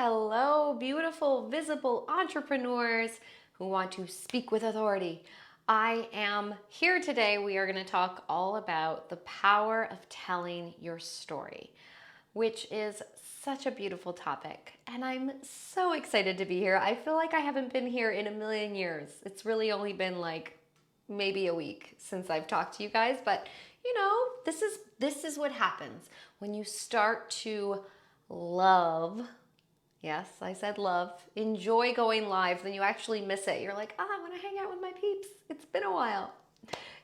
Hello, beautiful, visible entrepreneurs who want to speak with authority. I am here today. We are going to talk all about the power of telling your story, which is such a beautiful topic. And I'm so excited to be here. I feel like I haven't been here in a million years. It's really only been like maybe a week since I've talked to you guys, but this is what happens when you start to love. Yes, I said love. Enjoy going live, then you actually miss it. You're like, I want to hang out with my peeps. It's been a while.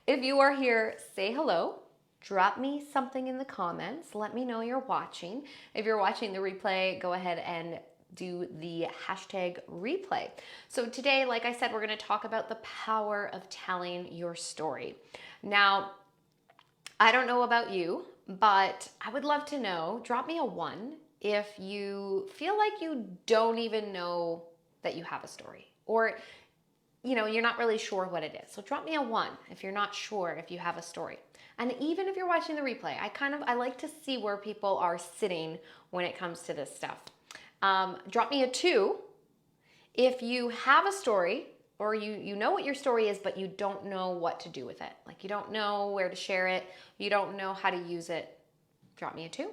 If you are here, say hello. Drop me something in the comments. Let me know you're watching. If you're watching the replay, go ahead and do the hashtag replay. So today, like I said, we're going to talk about the power of telling your story. Now, I don't know about you, but I would love to know, drop me a 1 if you feel like you don't even know that you have a story, or you're not really sure what it is. So drop me a 1 if you're not sure if you have a story. And even if you're watching the replay, I like to see where people are sitting when it comes to this stuff. Drop me a 2 if you have a story, or you know what your story is, but you don't know what to do with it. Like you don't know where to share it, you don't know how to use it. Drop me a 2.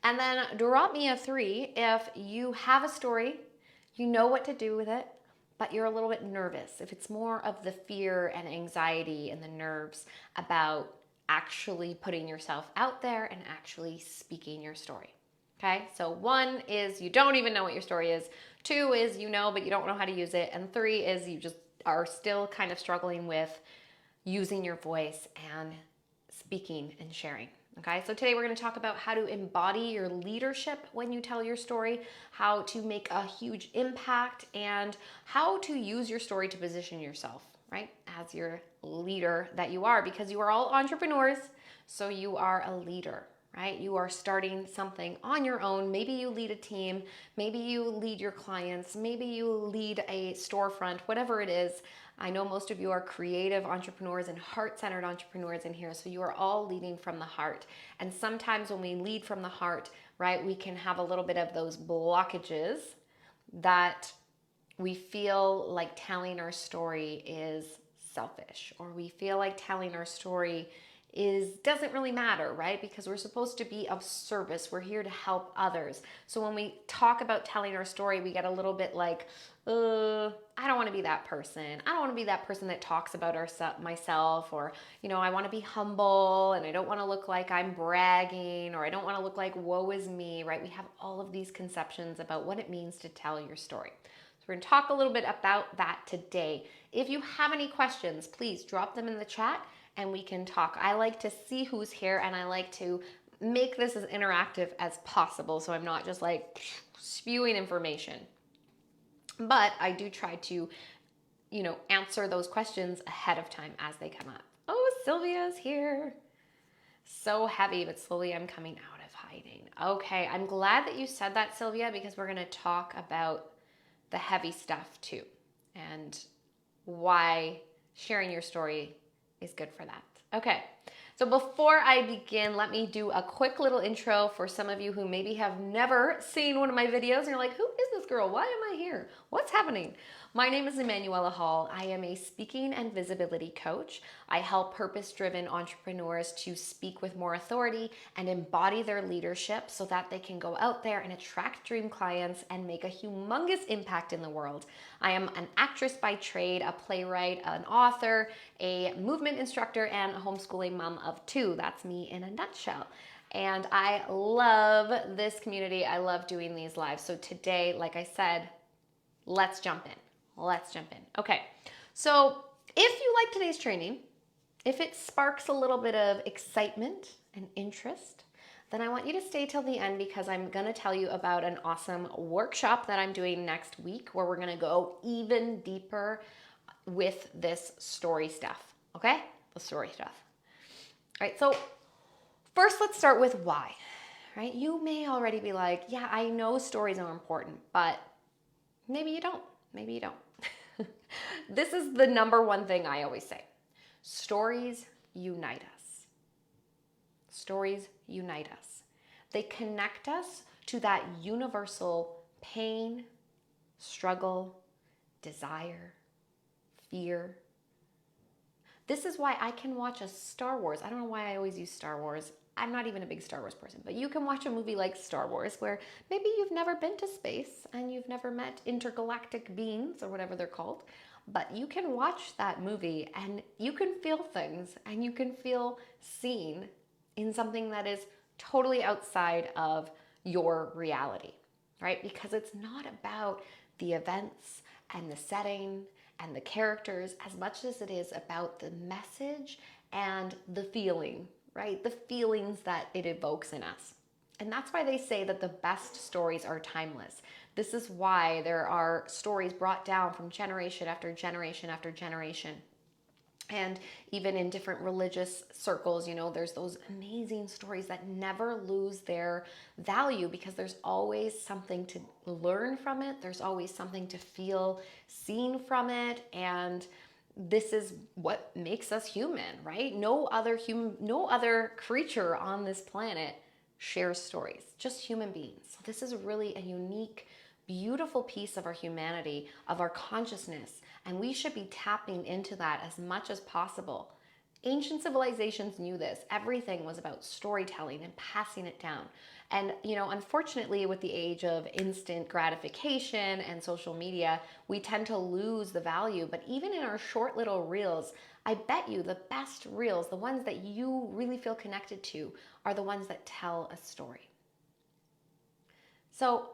And then drop me a 3 if you have a story, you know what to do with it, but you're a little bit nervous. If it's more of the fear and anxiety and the nerves about actually putting yourself out there and actually speaking your story. Okay, so 1 is you don't even know what your story is. 2 is you know, but you don't know how to use it. And 3 is you just are still kind of struggling with using your voice and speaking and sharing. Okay, so today we're going to talk about how to embody your leadership when you tell your story, how to make a huge impact, and how to use your story to position yourself, right, as your leader that you are, because you are all entrepreneurs, so you are a leader, right? You are starting something on your own. Maybe you lead a team, maybe you lead your clients, maybe you lead a storefront, whatever it is. I know most of you are creative entrepreneurs and heart-centered entrepreneurs in here, so you are all leading from the heart. And sometimes when we lead from the heart, right, we can have a little bit of those blockages that we feel like telling our story is selfish, or we feel like telling our story doesn't really matter, right? Because we're supposed to be of service. We're here to help others. So when we talk about telling our story, we get a little bit like, I don't want to be that person. I don't want to be that person that talks about myself, or, I want to be humble and I don't want to look like I'm bragging, or I don't want to look like woe is me, right? We have all of these conceptions about what it means to tell your story. So we're going to talk a little bit about that today. If you have any questions, please drop them in the chat and we can talk. I like to see who's here, and I like to make this as interactive as possible, so I'm not just like spewing information. But I do try to, answer those questions ahead of time as they come up. Oh, Sylvia's here. So heavy, but slowly I'm coming out of hiding. Okay, I'm glad that you said that, Sylvia, because we're going to talk about the heavy stuff too, and why sharing your story is good for that. Okay, so before I begin, let me do a quick little intro for some of you who maybe have never seen one of my videos and you're like, who is this girl? Why am I here? What's happening? My name is Emanuela Hall. I am a speaking and visibility coach. I help purpose-driven entrepreneurs to speak with more authority and embody their leadership so that they can go out there and attract dream clients and make a humongous impact in the world. I am an actress by trade, a playwright, an author, a movement instructor, and a homeschooling mom of 2. That's me in a nutshell. And I love this community. I love doing these lives. So today, like I said, let's jump in. Let's jump in. Okay, so if you like today's training, if it sparks a little bit of excitement and interest, then I want you to stay till the end, because I'm going to tell you about an awesome workshop that I'm doing next week where we're going to go even deeper with this story stuff, okay? The story stuff. All right, so first let's start with why, right? You may already be like, yeah, I know stories are important, but maybe you don't. Maybe you don't. This is the number one thing I always say. Stories unite us. Stories unite us. They connect us to that universal pain, struggle, desire, fear. This is why I can watch a Star Wars. I don't know why I always use Star Wars. I'm not even a big Star Wars person, but you can watch a movie like Star Wars where maybe you've never been to space and you've never met intergalactic beings or whatever they're called, but you can watch that movie and you can feel things and you can feel seen in something that is totally outside of your reality, right? Because it's not about the events and the setting and the characters as much as it is about the message and the feeling, right? The feelings that it evokes in us. And that's why they say that the best stories are timeless. This is why there are stories brought down from generation after generation after generation. And even in different religious circles, there's those amazing stories that never lose their value because there's always something to learn from it. There's always something to feel seen from it. And this is what makes us human, right? No other creature on this planet shares stories, just human beings. So this is really a unique, beautiful piece of our humanity, of our consciousness, and we should be tapping into that as much as possible. Ancient civilizations knew this. Everything was about storytelling and passing it down. And, unfortunately, with the age of instant gratification and social media, we tend to lose the value. But even in our short little reels, I bet you the best reels, the ones that you really feel connected to, are the ones that tell a story. So,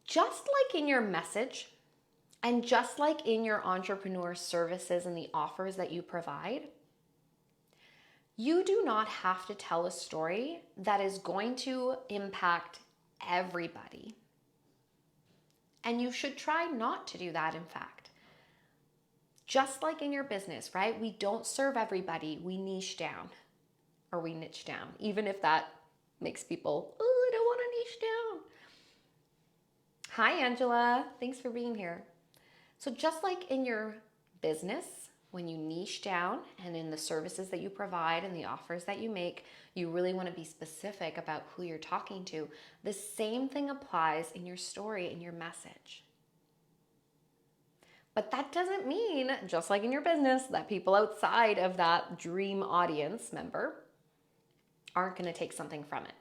just like in your message, and just like in your entrepreneur services and the offers that you provide, you do not have to tell a story that is going to impact everybody. And you should try not to do that, in fact. Just like in your business, right? We don't serve everybody. We niche down, or we niche down, even if that makes people, oh, I don't want to niche down. Hi, Angela. Thanks for being here. So just like in your business, when you niche down and in the services that you provide and the offers that you make, you really want to be specific about who you're talking to. The same thing applies in your story, in your message. But that doesn't mean, just like in your business, that people outside of that dream audience member aren't going to take something from it.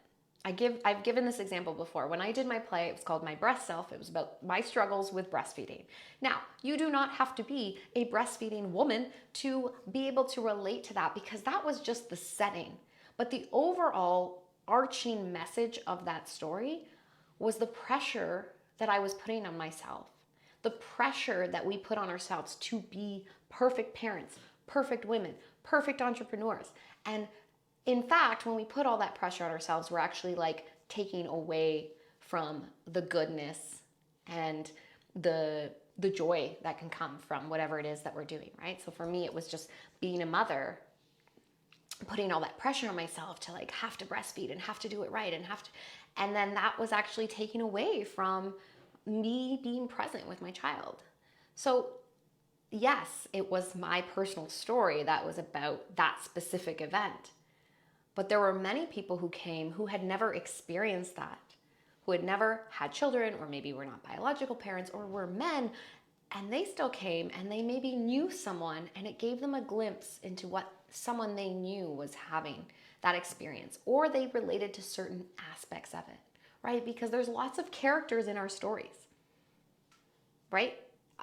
I've given this example before. When I did my play, it was called My Breast Self. It was about my struggles with breastfeeding. Now, you do not have to be a breastfeeding woman to be able to relate to that because that was just the setting. But the overall arching message of that story was the pressure that I was putting on myself. The pressure that we put on ourselves to be perfect parents, perfect women, perfect entrepreneurs. And in fact, when we put all that pressure on ourselves, we're actually like taking away from the goodness and the joy that can come from whatever it is that we're doing, right? So for me, it was just being a mother, putting all that pressure on myself to like have to breastfeed and have to do it right and then that was actually taken away from me being present with my child. So yes, it was my personal story that was about that specific event. But there were many people who came who had never experienced that, who had never had children, or maybe were not biological parents, or were men, and they still came and they maybe knew someone and it gave them a glimpse into what someone they knew was having that experience, or they related to certain aspects of it, right? Because there's lots of characters in our stories, right?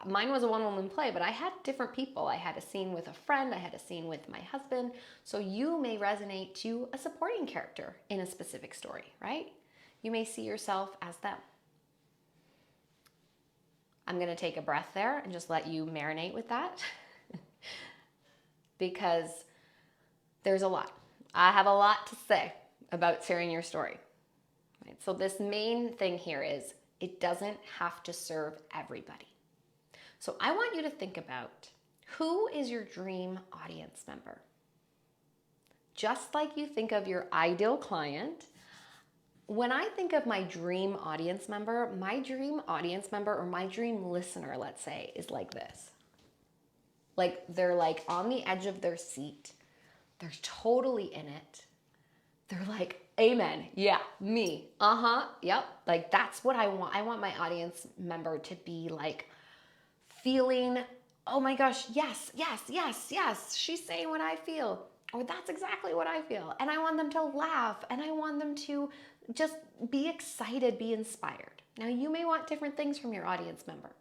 Mine was a one-woman play, but I had different people. I had a scene with a friend. I had a scene with my husband. So you may resonate to a supporting character in a specific story, right? You may see yourself as them. I'm going to take a breath there and just let you marinate with that because there's a lot. I have a lot to say about sharing your story. Right? So this main thing here is it doesn't have to serve everybody. So I want you to think about who is your dream audience member. Just like you think of your ideal client, when I think of my dream audience member or my dream listener, let's say, is like this. Like they're like on the edge of their seat. They're totally in it. They're like Amen. Yeah, me. Uh-huh. Yep. Like that's what I want. I want my audience member to be like feeling, oh my gosh, yes, yes, yes, yes. She's saying what I feel. Or that's exactly what I feel. And I want them to laugh and I want them to just be excited, be inspired. Now, you may want different things from your audience member.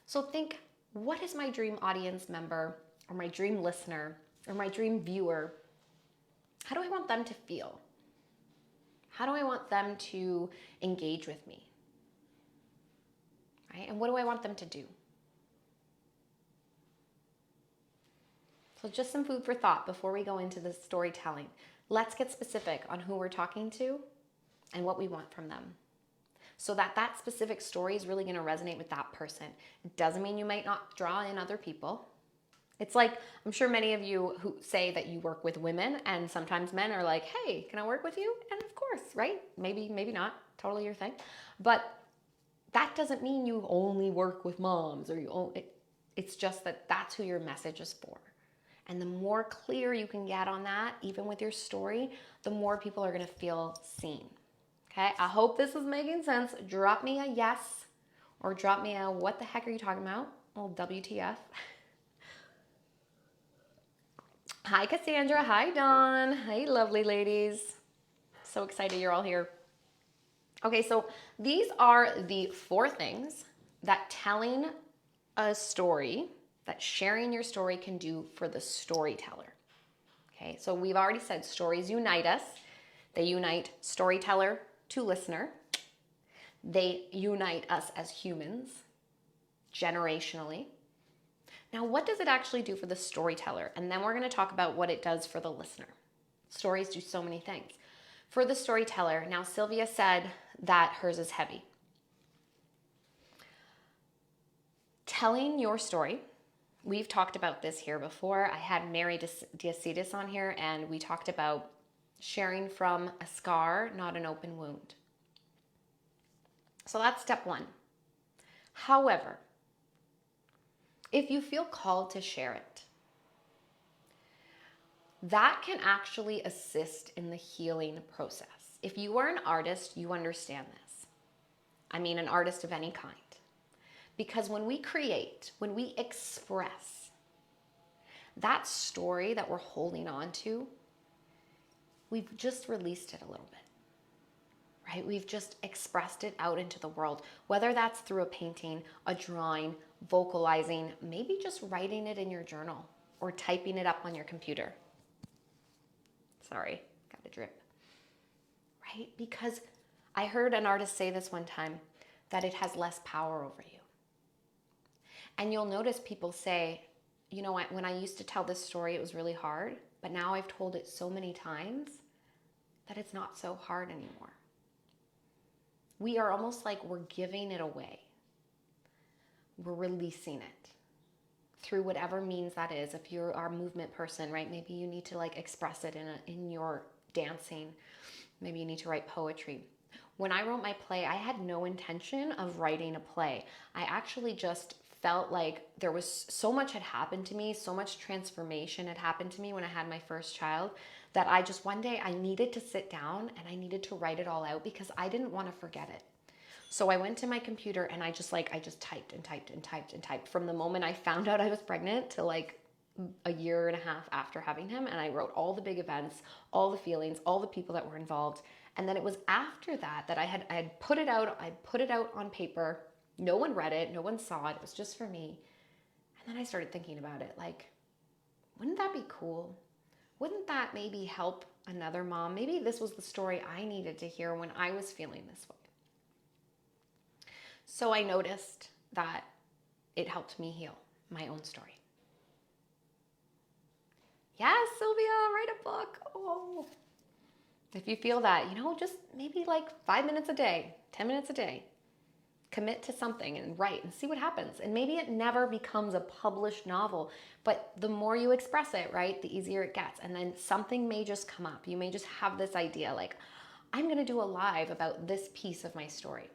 So think, what is my dream audience member or my dream listener or my dream viewer? How do I want them to feel? How do I want them to engage with me? Right? And what do I want them to do? So just some food for thought before we go into the storytelling. Let's get specific on who we're talking to and what we want from them, so that that specific story is really going to resonate with that person. It doesn't mean you might not draw in other people. It's like, I'm sure many of you who say that you work with women, and sometimes men are like, hey, can I work with you? And of course, right? Maybe not, totally your thing. But that doesn't mean you only work with moms, or it's just that that's who your message is for. And the more clear you can get on that, even with your story, the more people are going to feel seen. Okay, I hope this is making sense. Drop me a yes, or drop me a what the heck are you talking about? Well, WTF. Hi, Cassandra. Hi, Dawn. Hey, lovely ladies. So excited you're all here. Okay, so these are the 4 things that telling a story, that sharing your story can do for the storyteller. Okay, so we've already said stories unite us. They unite storyteller to listener. They unite us as humans, generationally. Now, what does it actually do for the storyteller? And then we're going to talk about what it does for the listener. Stories do so many things. For the storyteller, now Sylvia said that hers is heavy. Telling your story, we've talked about this here before. I had Mary Diacetis on here, and we talked about sharing from a scar, not an open wound. So that's step 1. However, if you feel called to share it, that can actually assist in the healing process. If you are an artist, you understand this. I mean, an artist of any kind. Because when we create, when we express, that story that we're holding on to, we've just released it a little bit. Right? We've just expressed it out into the world, whether that's through a painting, a drawing, vocalizing, maybe just writing it in your journal or typing it up on your computer. Sorry, got a drip. Right? Because I heard an artist say this one time, that it has less power over you. And you'll notice people say, you know what, when I used to tell this story, it was really hard, but now I've told it so many times that it's not so hard anymore. We are almost like we're giving it away. We're releasing it through whatever means that is. If you're a movement person, right? Maybe you need to like express it in your dancing. Maybe you need to write poetry. When I wrote my play, I had no intention of writing a play. I actually just felt like there was so much had happened to me, so much transformation had happened to me when I had my first child, that I just one day I needed to sit down and I needed to write it all out because I didn't want to forget it. So I went to my computer and I just typed and typed and typed and typed from the moment I found out I was pregnant to like a year and a half after having him. And I wrote all the big events, all the feelings, all the people that were involved. And then it was after that I had put it out. I put it out on paper. No one read it. No one saw it. It was just for me. And then I started thinking about it. Like, wouldn't that be cool? Wouldn't that maybe help another mom? Maybe this was the story I needed to hear when I was feeling this way. So I noticed that it helped me heal my own story. Yes, Sylvia, write a book. Oh. If you feel that, just maybe like 5 minutes a day, 10 minutes a day, commit to something and write and see what happens. And maybe it never becomes a published novel, but the more you express it, right, the easier it gets. And then something may just come up. You may just have this idea like, I'm going to do a live about this piece of my story.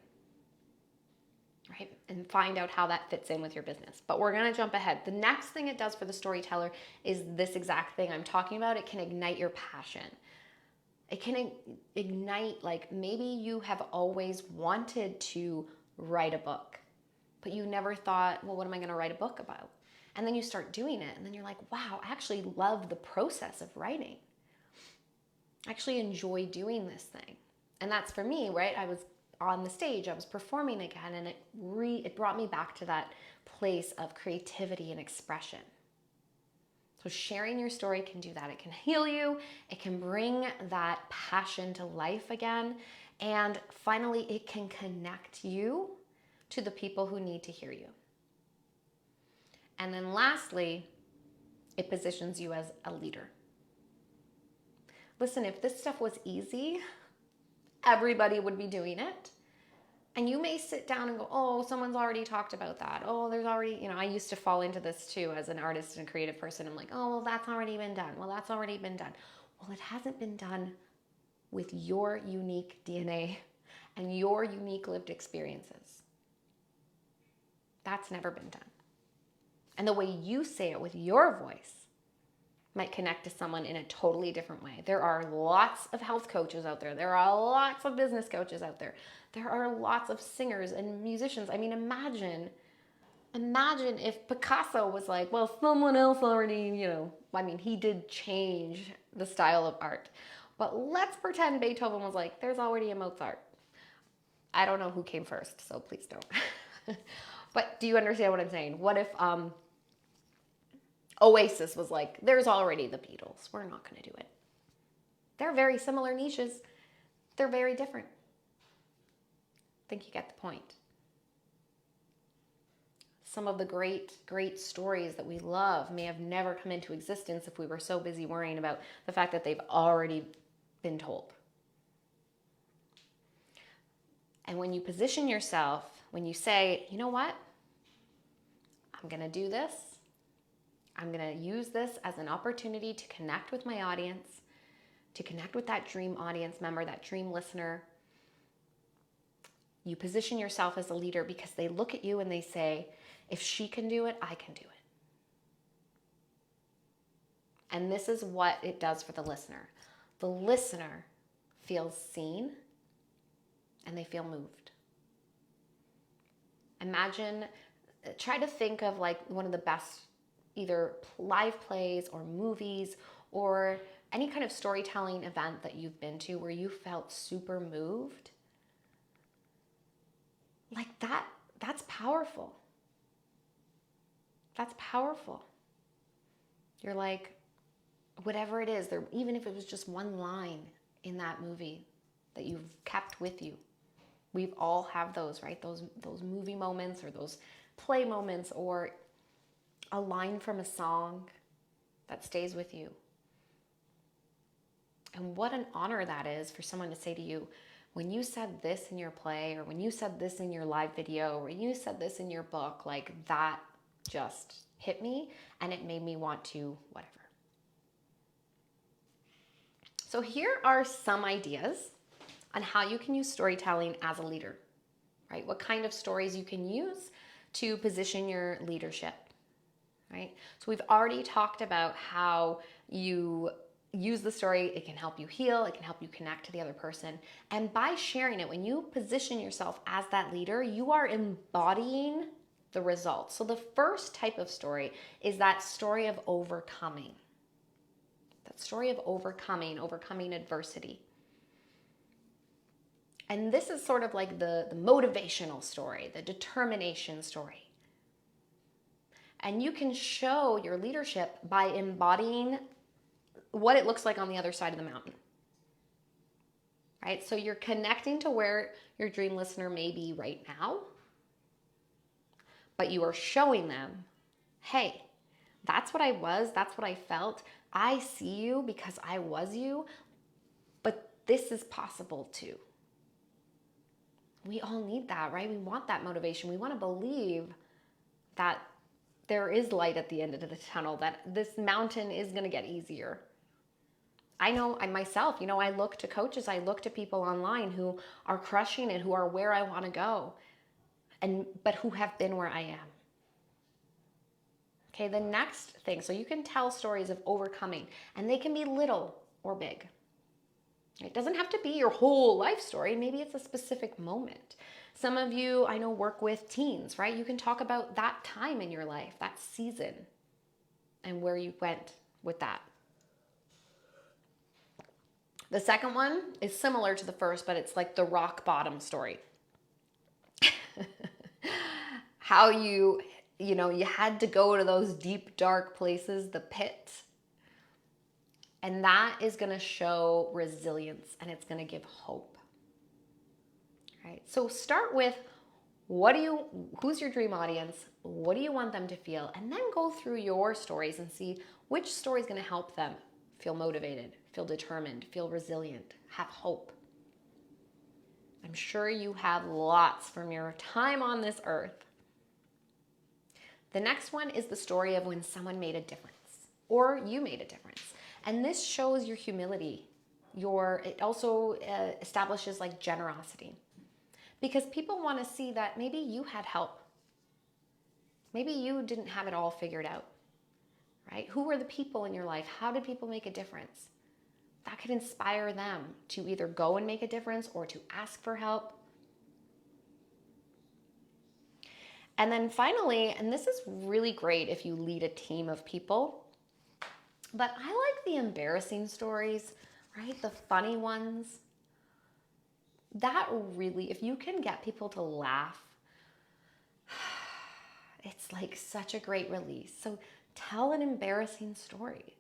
Right? And find out how that fits in with your business. But we're going to jump ahead. The next thing it does for the storyteller is this exact thing I'm talking about. It can ignite your passion. It can ignite, like maybe you have always wanted to write a book, but you never thought, well, what am I going to write a book about? And then you start doing it, and then you're like, wow, I actually love the process of writing. I actually enjoy doing this thing. And that's for me, right? I was on the stage, I was performing again, and it brought me back to that place of creativity and expression. So sharing your story can do that. It can heal you. It can bring that passion to life again. And finally, it can connect you to the people who need to hear you. And then lastly, it positions you as a leader. Listen, if this stuff was easy, everybody would be doing it. And you may sit down and go, oh, someone's already talked about that. Oh, there's already, I used to fall into this too as an artist and creative person. I'm like, oh, well, that's already been done. Well, that's already been done. Well, it hasn't been done with your unique DNA and your unique lived experiences. That's never been done. And the way you say it with your voice might connect to someone in a totally different way. There are lots of health coaches out there. There are lots of business coaches out there. There are lots of singers and musicians. I mean, imagine if Picasso was like, well, someone else already, he did change the style of art. But let's pretend Beethoven was like, there's already a Mozart. I don't know who came first, so please don't. But do you understand what I'm saying? What if Oasis was like, there's already the Beatles. We're not going to do it. They're very similar niches. They're very different. I think you get the point. Some of the great, great stories that we love may have never come into existence if we were so busy worrying about the fact that they've already been told. And when you position yourself, when you say, you know what? I'm going to do this. I'm going to use this as an opportunity to connect with my audience, to connect with that dream audience member, that dream listener. You position yourself as a leader because they look at you and they say, if she can do it, I can do it. And this is what it does for the listener. The listener feels seen and they feel moved. Imagine, try to think of like one of the best either live plays or movies or any kind of storytelling event that you've been to where you felt super moved. Like that's powerful. That's powerful. You're like, whatever it is, even if it was just one line in that movie that you've kept with you. We've all have those, right? Those movie moments or those play moments or a line from a song that stays with you. And what an honor that is for someone to say to you, when you said this in your play, or when you said this in your live video, or when you said this in your book, like that just hit me and it made me want to whatever. So here are some ideas on how you can use storytelling as a leader, right? What kind of stories you can use to position your leadership, right? So we've already talked about how you use the story. It can help you heal. It can help you connect to the other person. And by sharing it, when you position yourself as that leader, you are embodying the results. So the first type of story is that story of overcoming. That story of overcoming adversity. And this is sort of like the motivational story, the determination story. And you can show your leadership by embodying what it looks like on the other side of the mountain. Right? So you're connecting to where your dream listener may be right now, but you are showing them, hey, that's what I was, that's what I felt. I see you because I was you, but this is possible too. We all need that, right? We want that motivation. We want to believe that there is light at the end of the tunnel, that this mountain is going to get easier. I know myself, I look to coaches, I look to people online who are crushing it, who are where I want to go, but who have been where I am. Okay, the next thing, so you can tell stories of overcoming, and they can be little or big. It doesn't have to be your whole life story. Maybe it's a specific moment. Some of you, I know, work with teens, right? You can talk about that time in your life, that season, and where you went with that. The second one is similar to the first, but it's like the rock bottom story. How you had to go to those deep, dark places, the pit. And that is going to show resilience, and it's going to give hope. Right? So start with who's your dream audience? What do you want them to feel? And then go through your stories and see which story is going to help them feel motivated, feel determined, feel resilient, have hope. I'm sure you have lots from your time on this earth. The next one is the story of when someone made a difference or you made a difference. And this shows your humility. It also establishes like generosity. Because people want to see that maybe you had help. Maybe you didn't have it all figured out, right? Who were the people in your life? How did people make a difference? That could inspire them to either go and make a difference or to ask for help. And then finally, and this is really great if you lead a team of people, but I like the embarrassing stories, right? The funny ones. That really, if you can get people to laugh, it's like such a great release. So tell an embarrassing story.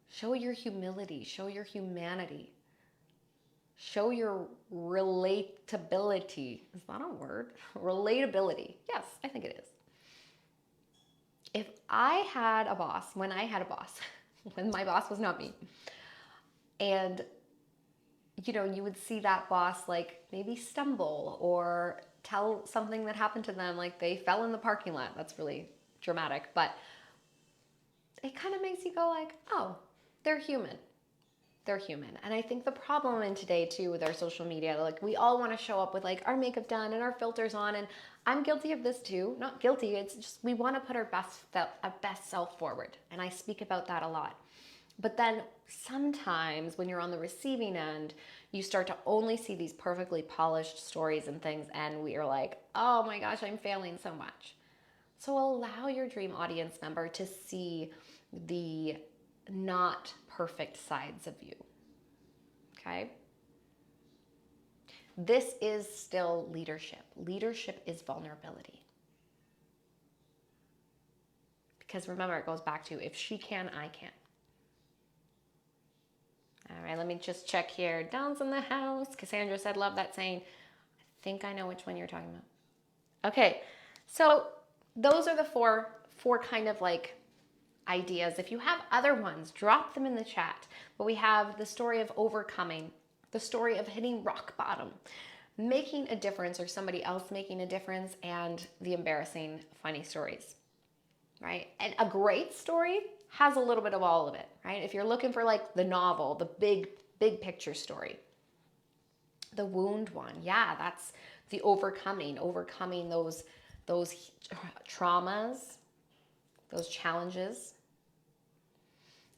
Show your humility, show your humanity, show your relatability. Is that a word? Relatability. Yes, I think it is. If I had a boss, when I had a boss, when my boss was not me, and you would see that boss like maybe stumble or tell something that happened to them, like they fell in the parking lot. That's really dramatic, but it kind of makes you go like, oh, they're human. They're human. And I think the problem in today too with our social media, like we all want to show up with like our makeup done and our filters on, and I'm guilty of this too. Not guilty, it's just we want to put our best self forward. And I speak about that a lot. But then sometimes when you're on the receiving end, you start to only see these perfectly polished stories and things, and we are like, oh my gosh, I'm failing so much. So allow your dream audience member to see the not perfect sides of you. Okay? This is still leadership. Leadership is vulnerability. Because remember, it goes back to if she can, I can. All right, let me just check here. Don's in the house. Cassandra said, love that saying. I think I know which one you're talking about. Okay, so those are the four kind of like ideas. If you have other ones, drop them in the chat. But we have the story of overcoming, the story of hitting rock bottom, making a difference or somebody else making a difference, and the embarrassing, funny stories, right? And a great story has a little bit of all of it, right? If you're looking for like the novel, the big picture story, the wound one, yeah, that's the overcoming those traumas, those challenges.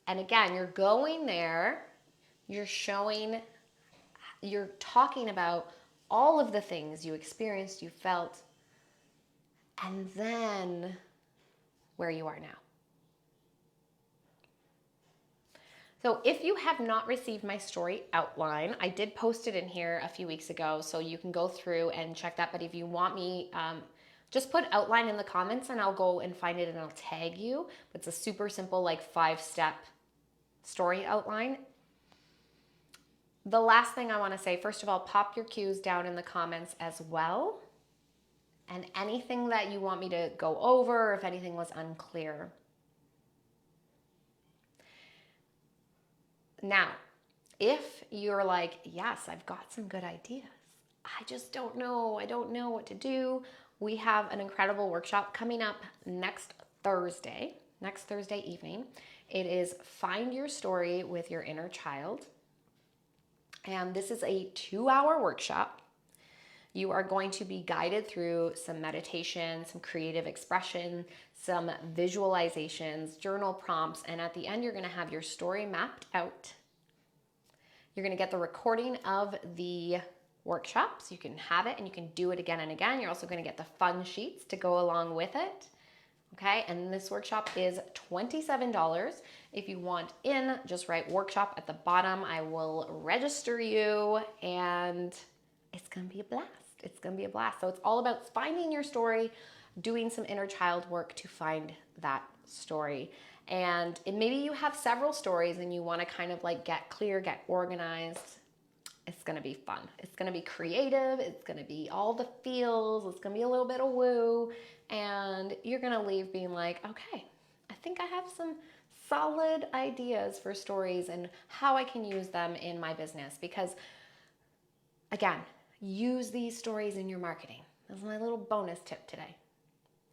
And again, you're going there, you're talking about all of the things you experienced, you felt, and then where you are now. So if you have not received my story outline, I did post it in here a few weeks ago, so you can go through and check that. But if you want me, just put outline in the comments and I'll go and find it and I'll tag you. It's a super simple, like 5-step story outline. The last thing I want to say, first of all, pop your cues down in the comments as well. And anything that you want me to go over, if anything was unclear. Now, if you're like, yes, I've got some good ideas, I just don't know, I don't know what to do, we have an incredible workshop coming up next Thursday evening. It is Find Your Story with Your Inner Child. And this is a 2-hour workshop. You are going to be guided through some meditation, some creative expression, some visualizations, journal prompts, and at the end, you're going to have your story mapped out. You're going to get the recording of the workshop, so you can have it and you can do it again and again. You're also going to get the fun sheets to go along with it. Okay, and this workshop is $27. If you want in, just write workshop at the bottom. I will register you and it's gonna be a blast. It's gonna be a blast. So it's all about finding your story, doing some inner child work to find that story. And maybe you have several stories and you wanna kind of like get clear, get organized. It's gonna be fun. It's gonna be creative. It's gonna be all the feels. It's gonna be a little bit of woo. And you're gonna leave being like, okay, I think I have some solid ideas for stories and how I can use them in my business. Because again, use these stories in your marketing. That's my little bonus tip today.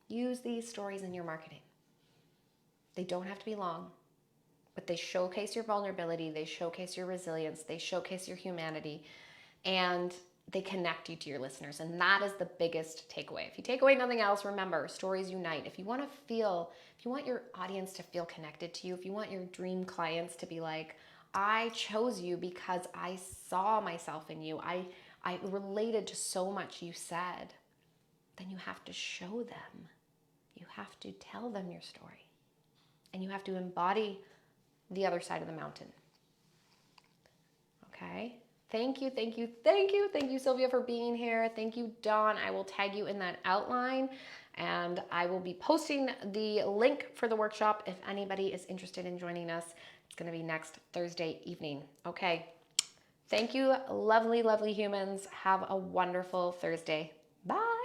Use these stories in your marketing. They don't have to be long, but they showcase your vulnerability, they showcase your resilience, they showcase your humanity, and they connect you to your listeners. And that is the biggest takeaway. If you take away nothing else, remember, stories unite. If you want your audience to feel connected to you, if you want your dream clients to be like, I chose you because I saw myself in you, I related to so much you said, then you have to show them. You have to tell them your story. And you have to embody the other side of the mountain. Okay? Thank you, Sylvia, for being here. Thank you, Dawn. I will tag you in that outline, and I will be posting the link for the workshop if anybody is interested in joining us. It's going to be next Thursday evening. Okay. Thank you, lovely, lovely humans. Have a wonderful Thursday. Bye.